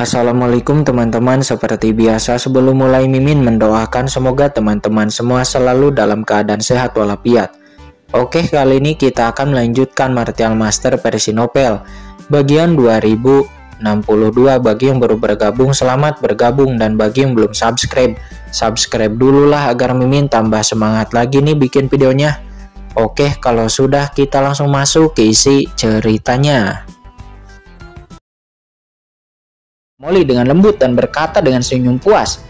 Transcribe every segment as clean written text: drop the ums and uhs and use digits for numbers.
Assalamualaikum teman-teman, seperti biasa sebelum mulai Mimin mendoakan semoga teman-teman semua selalu dalam keadaan sehat walafiat. Oke, kali ini kita akan melanjutkan Martial Master versi novel bagian 2062. Bagi yang baru bergabung, selamat bergabung, dan bagi yang belum subscribe dulu lah agar Mimin tambah semangat lagi nih bikin videonya. Oke, kalau sudah kita langsung masuk ke isi ceritanya. Molly dengan lembut dan berkata dengan senyum puas,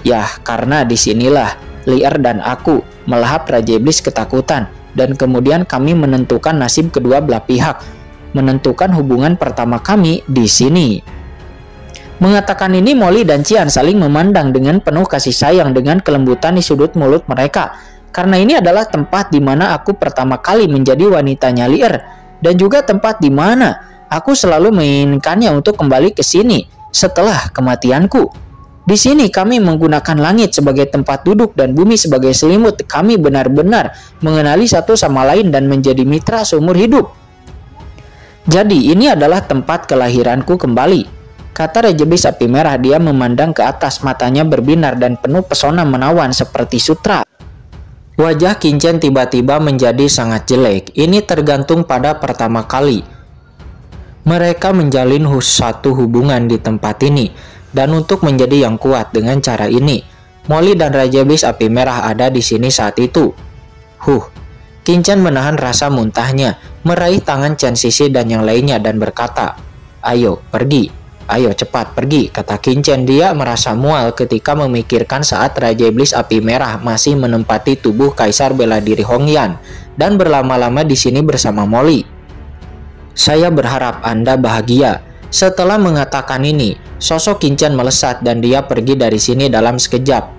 "Yah, karena disinilah Lier dan aku melahap Raja Iblis ketakutan, dan kemudian kami menentukan nasib kedua belah pihak, menentukan hubungan pertama kami di sini." Mengatakan ini, Molly dan Cian saling memandang dengan penuh kasih sayang dengan kelembutan di sudut mulut mereka. Karena ini adalah tempat di mana aku pertama kali menjadi wanitanya Lier, dan juga tempat di mana aku selalu menginginkannya untuk kembali ke sini setelah kematianku. Di sini kami menggunakan langit sebagai tempat duduk dan bumi sebagai selimut. Kami benar-benar mengenali satu sama lain dan menjadi mitra seumur hidup. Jadi ini adalah tempat kelahiranku kembali, kata Raja Iblis Api Merah. Dia memandang ke atas, matanya berbinar dan penuh pesona menawan seperti sutra. Wajah Kincen tiba-tiba menjadi sangat jelek. Ini tergantung pada pertama kali mereka menjalin satu hubungan di tempat ini, dan untuk menjadi yang kuat dengan cara ini, Molly dan Raja Iblis Api Merah ada di sini saat itu. Kincen menahan rasa muntahnya, meraih tangan Chen Sisi dan yang lainnya dan berkata, "Ayo pergi, ayo cepat pergi," kata Kincen. Dia merasa mual ketika memikirkan saat Raja Iblis Api Merah masih menempati tubuh Kaisar Bela Diri Hongyan dan berlama-lama di sini bersama Molly. "Saya berharap Anda bahagia." Setelah mengatakan ini, sosok Kincen melesat dan dia pergi dari sini dalam sekejap.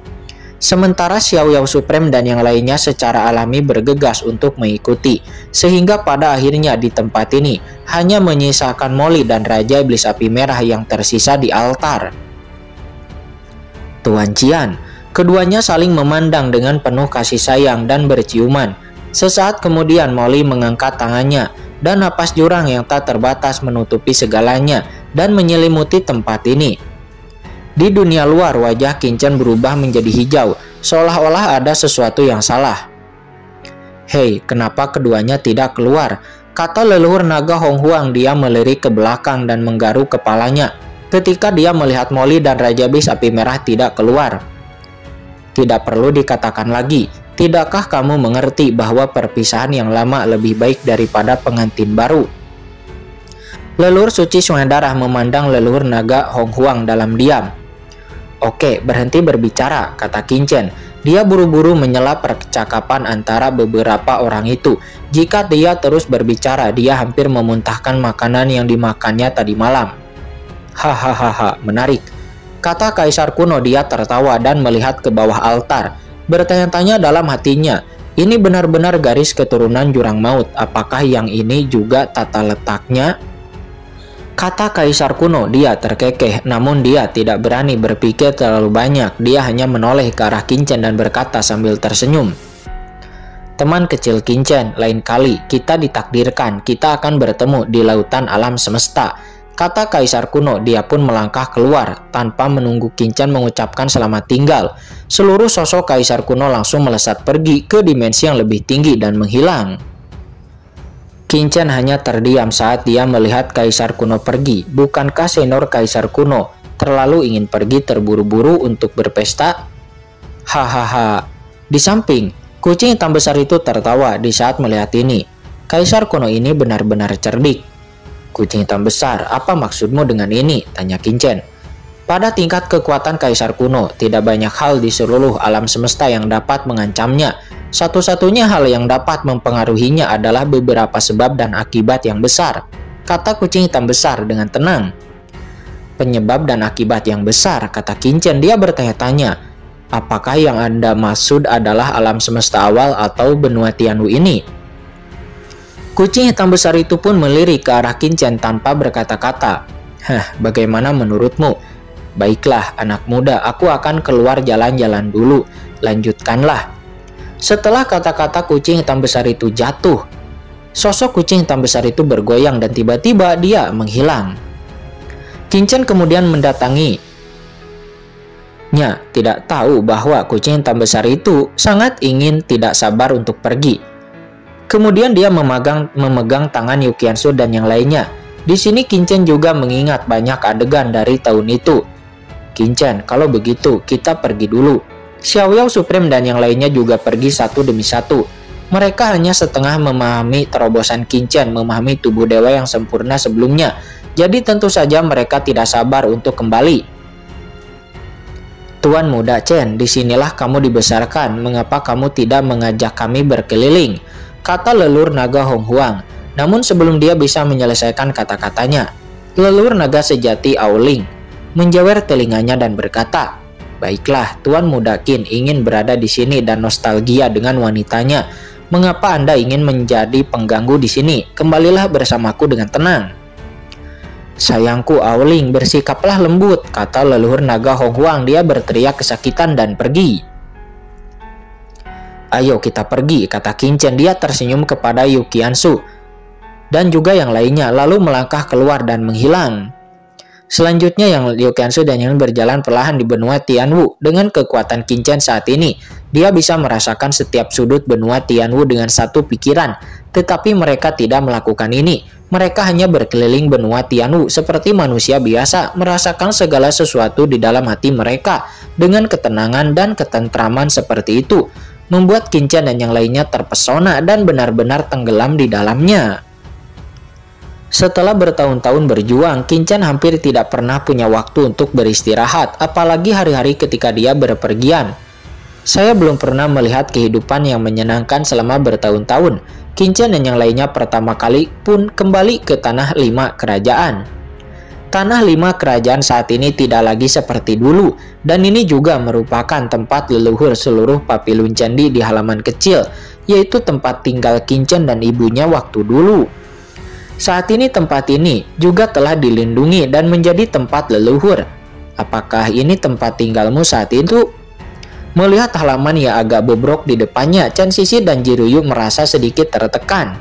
Sementara Xiao Yao Supreme dan yang lainnya secara alami bergegas untuk mengikuti, sehingga pada akhirnya di tempat ini hanya menyisakan Molly dan Raja Iblis Api Merah yang tersisa di altar. Tuan Cian, keduanya saling memandang dengan penuh kasih sayang dan berciuman. Sesaat kemudian Molly mengangkat tangannya, dan napas jurang yang tak terbatas menutupi segalanya dan menyelimuti tempat ini. Di dunia luar, wajah Kincen berubah menjadi hijau, seolah-olah ada sesuatu yang salah. "Hei, kenapa keduanya tidak keluar?" kata leluhur naga Hong Huang. Dia melirik ke belakang dan menggaruk kepalanya ketika dia melihat Molly dan Raja Iblis Api Merah tidak keluar. "Tidak perlu dikatakan lagi. Tidakkah kamu mengerti bahwa perpisahan yang lama lebih baik daripada pengantin baru?" Leluhur suci Sungai Darah memandang leluhur naga Hong Huang dalam diam. "Oke, berhenti berbicara," kata Kincen. Dia buru-buru menyela percakapan antara beberapa orang itu. Jika dia terus berbicara, dia hampir memuntahkan makanan yang dimakannya tadi malam. "Hahaha, menarik," kata Kaisar kuno. Dia tertawa dan melihat ke bawah altar, bertanya-tanya dalam hatinya, ini benar-benar garis keturunan jurang maut. Apakah yang ini juga tata letaknya? Kata Kaisar kuno. Dia terkekeh, namun dia tidak berani berpikir terlalu banyak. Dia hanya menoleh ke arah Kincen dan berkata sambil tersenyum, "Teman kecil Kincen, lain kali kita ditakdirkan kita akan bertemu di lautan alam semesta," kata Kaisar kuno. Dia pun melangkah keluar tanpa menunggu Kincen mengucapkan selamat tinggal. Seluruh sosok Kaisar kuno langsung melesat pergi ke dimensi yang lebih tinggi dan menghilang. Kincen hanya terdiam saat dia melihat Kaisar kuno pergi. Bukankah senior Kaisar kuno terlalu ingin pergi terburu-buru untuk berpesta? Hahaha. Di samping, kucing hitam besar itu tertawa di saat melihat ini. Kaisar kuno ini benar-benar cerdik. "Kucing hitam besar, apa maksudmu dengan ini?" tanya Kincen. Pada tingkat kekuatan Kaisar kuno, tidak banyak hal di seluruh alam semesta yang dapat mengancamnya. Satu-satunya hal yang dapat mempengaruhinya adalah beberapa sebab dan akibat yang besar, kata kucing hitam besar dengan tenang. "Penyebab dan akibat yang besar," kata Kincen. Dia bertanya-tanya, apakah yang Anda maksud adalah alam semesta awal atau benua Tianwu ini? Kucing hitam besar itu pun melirik ke arah Kincen tanpa berkata-kata. Bagaimana menurutmu?" "Baiklah, anak muda, aku akan keluar jalan-jalan dulu. Lanjutkanlah." Setelah kata-kata kucing hitam besar itu jatuh, sosok kucing hitam besar itu bergoyang dan tiba-tiba dia menghilang. Qingchen kemudian mendatangi. Nya tidak tahu bahwa kucing hitam besar itu sangat ingin tidak sabar untuk pergi. Kemudian dia memegang tangan Yukiansu dan yang lainnya. Di sini Qingchen juga mengingat banyak adegan dari tahun itu. Qingchen, kalau begitu kita pergi dulu. Xiaoyao Supreme dan yang lainnya juga pergi satu demi satu. Mereka hanya setengah memahami terobosan Qingchen, memahami tubuh dewa yang sempurna sebelumnya. Jadi tentu saja mereka tidak sabar untuk kembali. Tuan muda Chen, disinilah kamu dibesarkan. Mengapa kamu tidak mengajak kami berkeliling? Kata leluhur naga Hong Huang. Namun sebelum dia bisa menyelesaikan kata-katanya, leluhur naga sejati Aoling menjewer telinganya dan berkata, baiklah, Tuan muda Qin ingin berada di sini dan nostalgia dengan wanitanya. Mengapa Anda ingin menjadi pengganggu di sini? Kembalilah bersamaku dengan tenang. Sayangku Aoling, bersikaplah lembut, kata leluhur naga Hong Huang. Dia berteriak kesakitan dan pergi. Ayo kita pergi, kata Qingchen. Dia tersenyum kepada Yukiansu dan juga yang lainnya, lalu melangkah keluar dan menghilang. Selanjutnya yang Yukiansu dan yang berjalan perlahan di benua Tianwu. Dengan kekuatan Qingchen saat ini, dia bisa merasakan setiap sudut benua Tianwu dengan satu pikiran. Tetapi mereka tidak melakukan ini. Mereka hanya berkeliling benua Tianwu seperti manusia biasa, merasakan segala sesuatu di dalam hati mereka dengan ketenangan dan ketentraman seperti itu, membuat Qingchen dan yang lainnya terpesona dan benar-benar tenggelam di dalamnya. Setelah bertahun-tahun berjuang, Qingchen hampir tidak pernah punya waktu untuk beristirahat, apalagi hari-hari ketika dia berpergian. Saya belum pernah melihat kehidupan yang menyenangkan selama bertahun-tahun. Qingchen dan yang lainnya pertama kali pun kembali ke Tanah 5 Kerajaan. Tanah 5 Kerajaan saat ini tidak lagi seperti dulu, dan ini juga merupakan tempat leluhur seluruh Papilun Candi di halaman kecil, yaitu tempat tinggal Qingchen dan ibunya waktu dulu. Saat ini tempat ini juga telah dilindungi dan menjadi tempat leluhur. Apakah ini tempat tinggalmu saat itu? Melihat halaman yang agak bobrok di depannya, Chen Sisi dan Jiruyu merasa sedikit tertekan.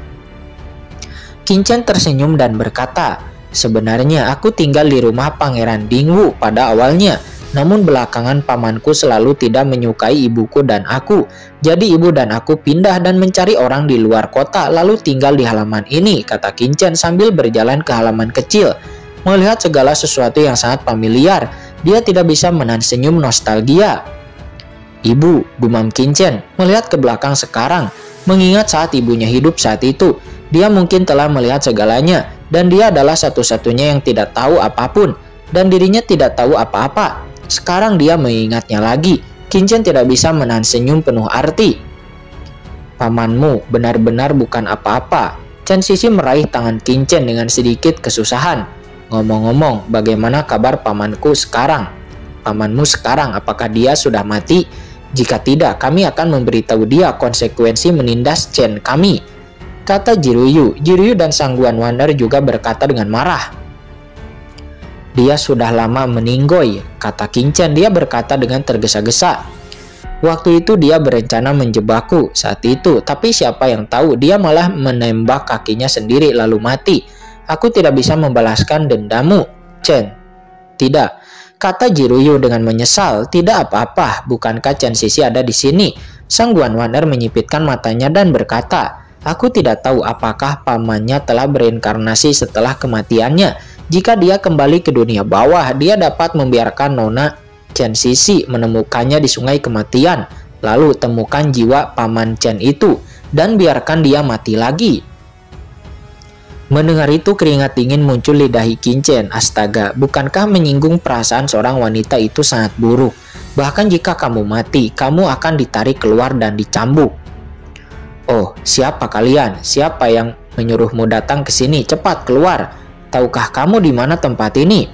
Qingchen tersenyum dan berkata, sebenarnya aku tinggal di rumah Pangeran Dingwu pada awalnya, namun belakangan pamanku selalu tidak menyukai ibuku dan aku. Jadi ibu dan aku pindah dan mencari orang di luar kota, lalu tinggal di halaman ini, kata Qingchen sambil berjalan ke halaman kecil. Melihat segala sesuatu yang sangat familiar, dia tidak bisa menahan senyum nostalgia. Ibu, gumam Qingchen, melihat ke belakang sekarang, mengingat saat ibunya hidup saat itu, dia mungkin telah melihat segalanya, dan dia adalah satu-satunya yang tidak tahu apapun, dan dirinya tidak tahu apa-apa. Sekarang dia mengingatnya lagi. Qingchen tidak bisa menahan senyum penuh arti. Pamanmu benar-benar bukan apa-apa. Chen Sisi meraih tangan Qingchen dengan sedikit kesusahan. Ngomong-ngomong, bagaimana kabar pamanku sekarang? Pamanmu sekarang, apakah dia sudah mati? Jika tidak, kami akan memberitahu dia konsekuensi menindas Chen kami, kata Jiruyu. Jiruyu dan Sangguan Wander juga berkata dengan marah. Dia sudah lama meninggoy, kata Qingchen. Dia berkata dengan tergesa-gesa. Waktu itu dia berencana menjebakku saat itu, tapi siapa yang tahu dia malah menembak kakinya sendiri lalu mati. Aku tidak bisa membalaskan dendammu, Chen. Tidak. Kata Jiruyu dengan menyesal, tidak apa-apa, bukankah Chen Sisi ada di sini? Sangguan Wander menyipitkan matanya dan berkata, aku tidak tahu apakah pamannya telah bereinkarnasi setelah kematiannya. Jika dia kembali ke dunia bawah, dia dapat membiarkan Nona Chen Sisi menemukannya di sungai kematian. Lalu temukan jiwa paman Chen itu, dan biarkan dia mati lagi. Mendengar itu keringat dingin muncul di dahi Qingchen. Astaga, bukankah menyinggung perasaan seorang wanita itu sangat buruk? Bahkan jika kamu mati, kamu akan ditarik keluar dan dicambuk. Oh, siapa kalian? Siapa yang menyuruhmu datang ke sini? Cepat keluar. Tahukah kamu di mana tempat ini?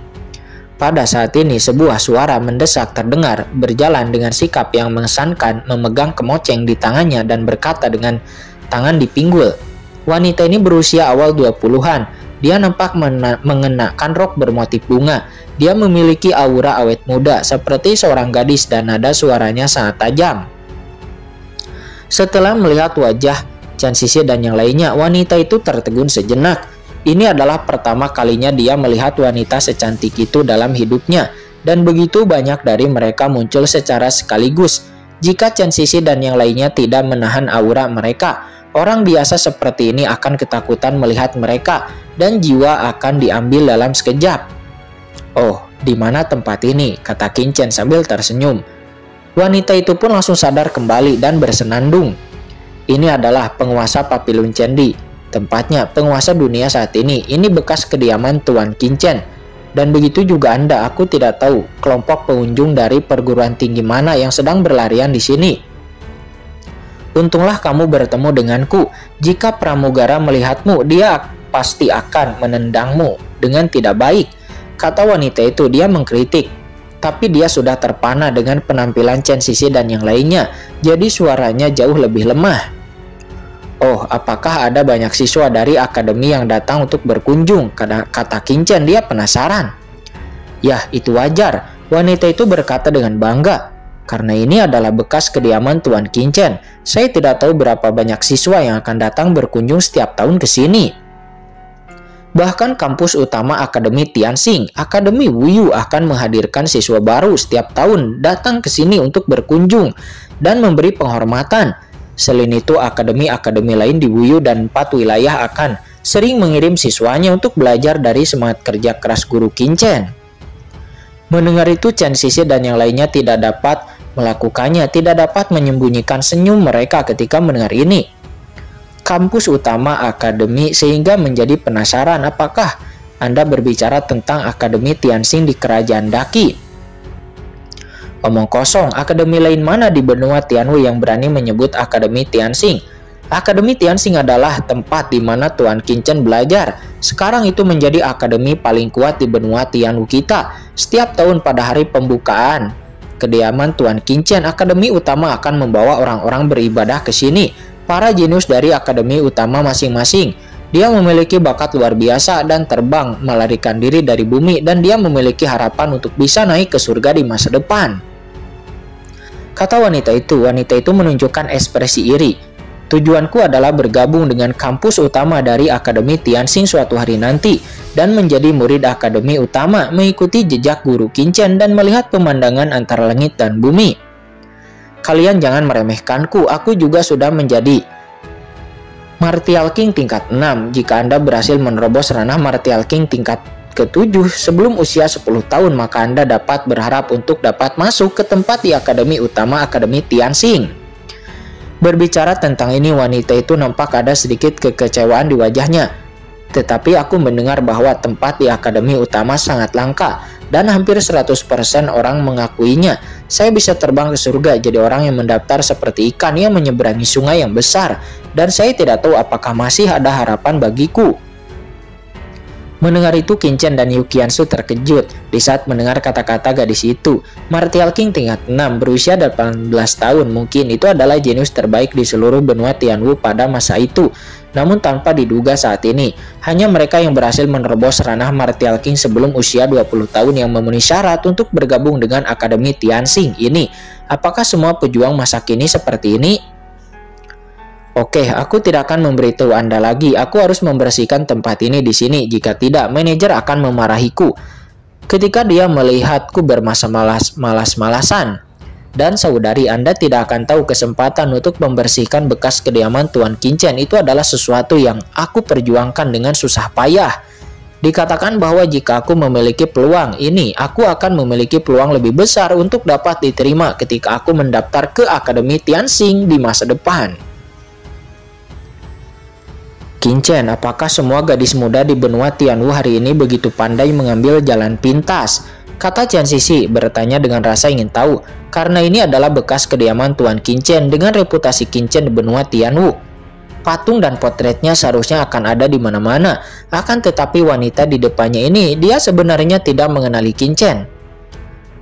Pada saat ini sebuah suara mendesak terdengar, berjalan dengan sikap yang mengesankan, memegang kemoceng di tangannya dan berkata dengan tangan di pinggul. Wanita ini berusia awal 20-an. Dia nampak mengenakan rok bermotif bunga. Dia memiliki aura awet muda seperti seorang gadis dan nada suaranya sangat tajam. Setelah melihat wajah Chen Sisi dan yang lainnya, wanita itu tertegun sejenak. Ini adalah pertama kalinya dia melihat wanita secantik itu dalam hidupnya, dan begitu banyak dari mereka muncul secara sekaligus. Jika Chen Sisi dan yang lainnya tidak menahan aura mereka, orang biasa seperti ini akan ketakutan melihat mereka, dan jiwa akan diambil dalam sekejap. "Oh, di mana tempat ini?" kata Qin Chen sambil tersenyum. Wanita itu pun langsung sadar kembali dan bersenandung. "Ini adalah penguasa Papilun Cendi. Tempatnya penguasa dunia saat ini. Ini bekas kediaman Tuan Qin Chen. Dan begitu juga Anda, aku tidak tahu kelompok pengunjung dari perguruan tinggi mana yang sedang berlarian di sini. Untunglah kamu bertemu denganku. Jika pramugara melihatmu, dia pasti akan menendangmu dengan tidak baik," kata wanita itu. Dia mengkritik, tapi dia sudah terpana dengan penampilan Chen Sisi dan yang lainnya, jadi suaranya jauh lebih lemah. "Oh, apakah ada banyak siswa dari akademi yang datang untuk berkunjung?" kata Qin Chen. Dia penasaran. "Yah, itu wajar," wanita itu berkata dengan bangga. "Karena ini adalah bekas kediaman Tuan Qin Chen. Saya tidak tahu berapa banyak siswa yang akan datang berkunjung setiap tahun ke sini. Bahkan kampus utama Akademi Tianxing, Akademi Wuyu akan menghadirkan siswa baru setiap tahun datang ke sini untuk berkunjung dan memberi penghormatan. Selain itu, akademi-akademi lain di Wuyu dan 4 wilayah akan sering mengirim siswanya untuk belajar dari semangat kerja keras guru Qin Chen." Mendengar itu, Chen Sisi dan yang lainnya tidak dapat melakukannya, tidak dapat menyembunyikan senyum mereka ketika mendengar ini. Kampus utama akademi sehingga menjadi penasaran, apakah Anda berbicara tentang Akademi Tianxing di Kerajaan Daqi? Omong kosong, akademi lain mana di benua Tianwu yang berani menyebut Akademi Tianxing? Akademi Tianxing adalah tempat di mana Tuan Qin Chen belajar. Sekarang itu menjadi akademi paling kuat di benua Tianwu kita. Setiap tahun pada hari pembukaan kediaman Tuan Qin Chen, akademi utama akan membawa orang-orang beribadah ke sini. Para jenius dari akademi utama masing-masing. Dia memiliki bakat luar biasa dan terbang melarikan diri dari bumi, dan dia memiliki harapan untuk bisa naik ke surga di masa depan, kata wanita itu. Wanita itu menunjukkan ekspresi iri. "Tujuanku adalah bergabung dengan kampus utama dari Akademi Tianxing suatu hari nanti dan menjadi murid akademi utama, mengikuti jejak guru Qin Chen dan melihat pemandangan antara langit dan bumi. Kalian jangan meremehkanku, aku juga sudah menjadi Martial King tingkat 6. Jika Anda berhasil menerobos ranah Martial King tingkat ke-7 sebelum usia 10 tahun, maka Anda dapat berharap untuk dapat masuk ke tempat di Akademi Utama Akademi Tianxing." Berbicara tentang ini, wanita itu nampak ada sedikit kekecewaan di wajahnya. "Tetapi aku mendengar bahwa tempat di Akademi Utama sangat langka dan hampir 100% orang mengakuinya. Saya bisa terbang ke surga jadi orang yang mendaftar seperti ikan yang menyeberangi sungai yang besar, dan saya tidak tahu apakah masih ada harapan bagiku." Mendengar itu, Qin Chen dan Yu Qiansu terkejut di saat mendengar kata-kata gadis itu. Martial King tingkat 6 berusia 18 tahun, mungkin itu adalah jenius terbaik di seluruh benua Tianwu pada masa itu. Namun tanpa diduga saat ini, hanya mereka yang berhasil menerobos ranah Martial King sebelum usia 20 tahun yang memenuhi syarat untuk bergabung dengan Akademi Tianxing ini. Apakah semua pejuang masa kini seperti ini? "Oke, aku tidak akan memberitahu Anda lagi. Aku harus membersihkan tempat ini di sini. Jika tidak, manajer akan memarahiku ketika dia melihatku bermalas-malasan. Dan saudari, Anda tidak akan tahu kesempatan untuk membersihkan bekas kediaman Tuan Qin Chen itu adalah sesuatu yang aku perjuangkan dengan susah payah. Dikatakan bahwa jika aku memiliki peluang ini, aku akan memiliki peluang lebih besar untuk dapat diterima ketika aku mendaftar ke Akademi Tianxing di masa depan." "Qin Chen, apakah semua gadis muda di benua Tianwu hari ini begitu pandai mengambil jalan pintas?" kata Chen Sisi bertanya dengan rasa ingin tahu, karena ini adalah bekas kediaman Tuan Qin Chen dengan reputasi Qin Chen di benua Tianwu. Patung dan potretnya seharusnya akan ada di mana-mana, akan tetapi wanita di depannya ini, dia sebenarnya tidak mengenali Qin Chen.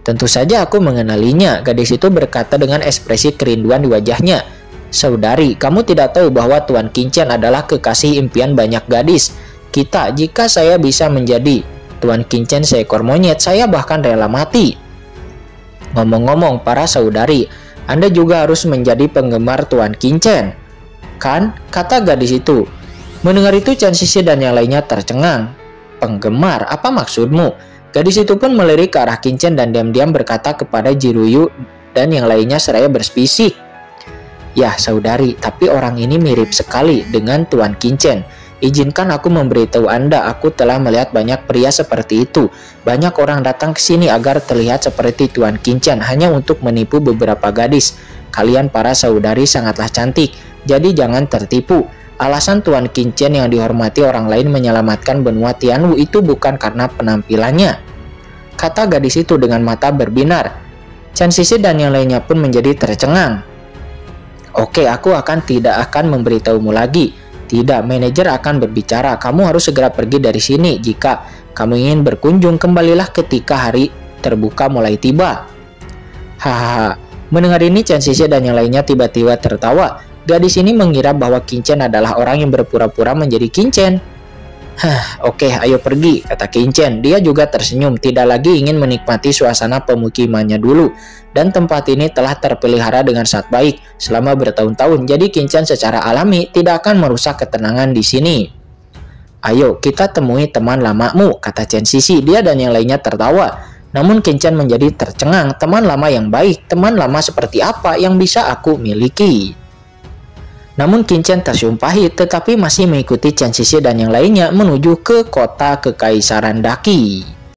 "Tentu saja aku mengenalinya," gadis itu berkata dengan ekspresi kerinduan di wajahnya. "Saudari, kamu tidak tahu bahwa Tuan Qin Chen adalah kekasih impian banyak gadis kita. Jika saya bisa menjadi Tuan Qin Chen seekor monyet, saya bahkan rela mati. Ngomong-ngomong, para saudari, Anda juga harus menjadi penggemar Tuan Qin Chen, kan?" kata gadis itu. Mendengar itu Chen Xixi dan yang lainnya tercengang. Penggemar, apa maksudmu? Gadis itu pun melirik ke arah Qin Chen dan diam-diam berkata kepada Jiruyu dan yang lainnya seraya berbisik. Ya saudari, tapi orang ini mirip sekali dengan Tuan Qin Chen. Izinkan aku memberitahu Anda, aku telah melihat banyak pria seperti itu. Banyak orang datang ke sini agar terlihat seperti Tuan Qin Chen hanya untuk menipu beberapa gadis. Kalian para saudari sangatlah cantik, jadi jangan tertipu. Alasan Tuan Qin Chen yang dihormati orang lain menyelamatkan benua Tianwu itu bukan karena penampilannya, kata gadis itu dengan mata berbinar. Chen Xixi dan yang lainnya pun menjadi tercengang. Oke, aku tidak akan memberitahumu lagi. Tidak, manajer akan berbicara. Kamu harus segera pergi dari sini. Jika kamu ingin berkunjung, kembalilah ketika hari terbuka mulai tiba. Hahaha. Mendengar ini, Chen Xixi dan yang lainnya tiba-tiba tertawa. Gadis ini mengira bahwa Qin Chen adalah orang yang berpura-pura menjadi Qin Chen. Oke, ayo pergi, kata Qin Chen. Dia juga tersenyum, tidak lagi ingin menikmati suasana pemukimannya dulu. Dan tempat ini telah terpelihara dengan sangat baik selama bertahun-tahun. Jadi Qin Chen secara alami tidak akan merusak ketenangan di sini. Ayo, kita temui teman lamamu, kata Chen Xixi. Dia dan yang lainnya tertawa. Namun Qin Chen menjadi tercengang. Teman lama yang baik, teman lama seperti apa yang bisa aku miliki? Namun Qin Chen tersium pahit tetapi masih mengikuti Chen Xixi dan yang lainnya menuju ke kota Kekaisaran Daqi.